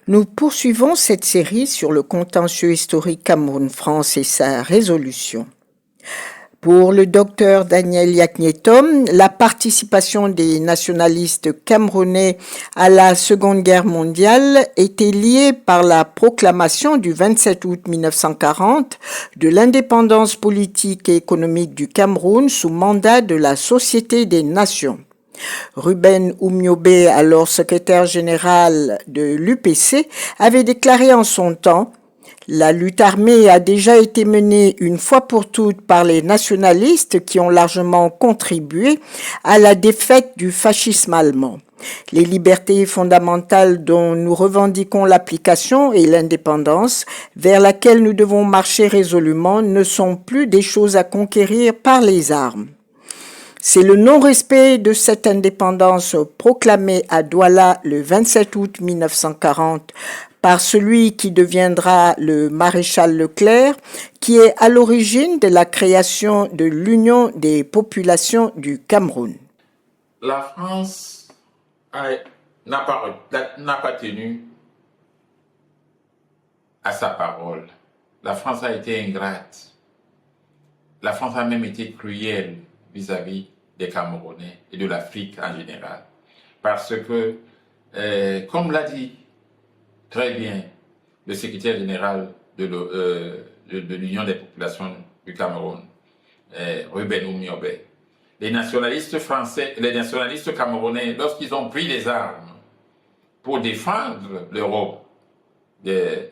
Nous poursuivons cette série sur le contentieux historique Cameroun-France et sa résolution. Pour le docteur Daniel Yaknietom, la participation des nationalistes camerounais à la Seconde Guerre mondiale était liée par la proclamation du 27 août 1940 de l'indépendance politique et économique du Cameroun sous mandat de la Société des Nations. Ruben Oumiobe, alors secrétaire général de l'UPC, avait déclaré en son temps: la lutte armée a déjà été menée une fois pour toutes par les nationalistes qui ont largement contribué à la défaite du fascisme allemand. Les libertés fondamentales dont nous revendiquons l'application et l'indépendance, vers laquelle nous devons marcher résolument, ne sont plus des choses à conquérir par les armes. C'est le non-respect de cette indépendance proclamée à Douala le 27 août 1940 par celui qui deviendra le maréchal Leclerc, qui est à l'origine de la création de l'Union des populations du Cameroun. La France n'a pas tenu à sa parole. La France a été ingrate. La France a même été cruelle vis-à-vis des Camerounais et de l'Afrique en général. Parce que, comme l'a dit très bien le secrétaire général de l'Union des populations du Cameroun, Ruben Oumiobe, les nationalistes français, les nationalistes camerounais, lorsqu'ils ont pris les armes pour défendre l'Europe de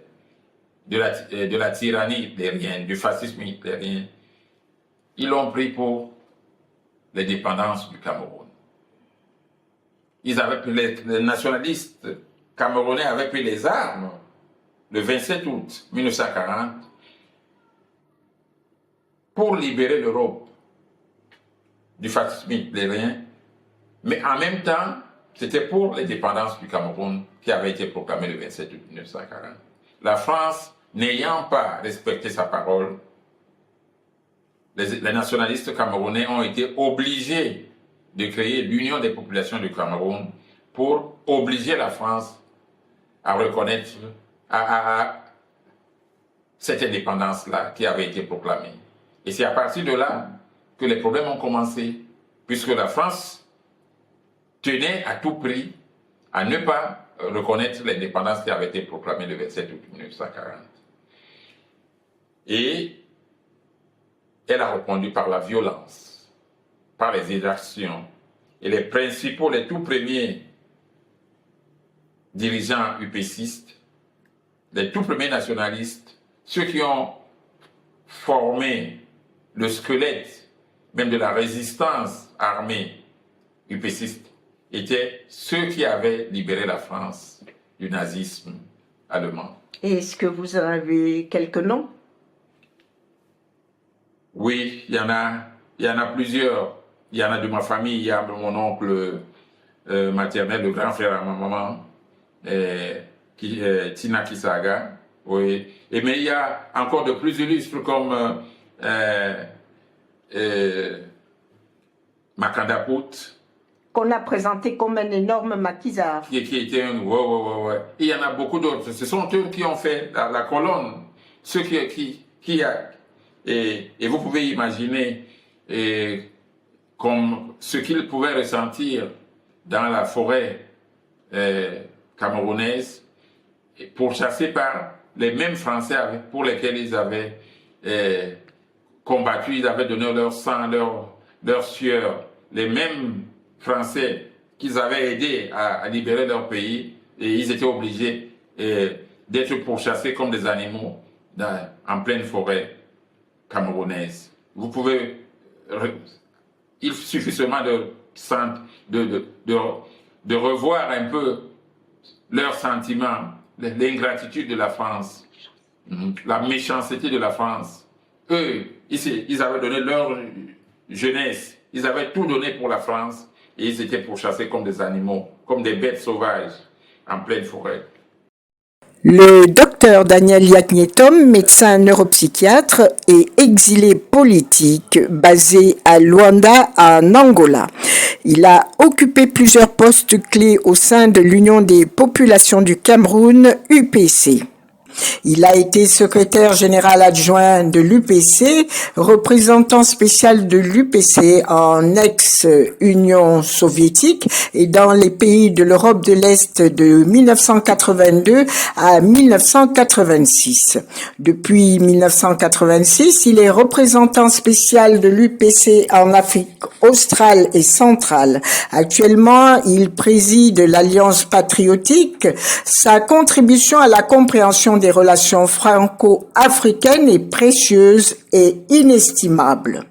la tyrannie hitlérienne, du fascisme hitlérien, ils l'ont pris pour l'indépendance du Cameroun. Les nationalistes camerounais avaient pris les armes le 27 août 1940 pour libérer l'Europe du fascisme hitlérien, mais en même temps, c'était pour l'indépendance du Cameroun qui avait été proclamée le 27 août 1940. La France, n'ayant pas respecté sa parole, les nationalistes camerounais ont été obligés de créer l'Union des populations du Cameroun pour obliger la France à reconnaître cette indépendance-là qui avait été proclamée. Et c'est à partir de là que les problèmes ont commencé, puisque la France tenait à tout prix à ne pas reconnaître l'indépendance qui avait été proclamée le 27 août 1940. Et elle a répondu par la violence, par les exactions. Et les principaux, les tout premiers dirigeants UPCistes, les tout premiers nationalistes, ceux qui ont formé le squelette même de la résistance armée UPCiste, étaient ceux qui avaient libéré la France du nazisme allemand. Est-ce que vous en avez quelques noms? Oui, il y en a plusieurs. Il y en a de ma famille, il y a mon oncle maternel, le grand frère à ma maman, Tina Kisaga. Oui. Mais il y a encore de plus illustres comme Makanda Pout. Qu'on a présenté comme un énorme maquisard. Qui était un... Ouais. Il y en a beaucoup d'autres. Ce sont eux qui ont fait la colonne. Ceux qui a... Et vous pouvez imaginer comme ce qu'ils pouvaient ressentir dans la forêt camerounaise, pourchassés par les mêmes Français pour lesquels ils avaient combattu, ils avaient donné leur sang, leur sueur, les mêmes Français qu'ils avaient aidés à libérer leur pays, et ils étaient obligés d'être pourchassés comme des animaux en pleine forêt camerounaise. Vous pouvez... Il suffit seulement de revoir un peu leurs sentiments, l'ingratitude de la France, la méchanceté de la France. Eux, ils avaient donné leur jeunesse, ils avaient tout donné pour la France, et ils étaient pourchassés comme des animaux, comme des bêtes sauvages en pleine forêt. Le docteur docteur Daniel Yaknietom, médecin neuropsychiatre et exilé politique basé à Luanda, en Angola. Il a occupé plusieurs postes clés au sein de l'Union des populations du Cameroun, UPC. Il a été secrétaire général adjoint de l'UPC, représentant spécial de l'UPC en ex-Union soviétique et dans les pays de l'Europe de l'Est de 1982 à 1986. Depuis 1986, il est représentant spécial de l'UPC en Afrique australe et centrale. Actuellement, il préside l'Alliance patriotique. Sa contribution à la compréhension des relations franco-africaines est précieuse et inestimable.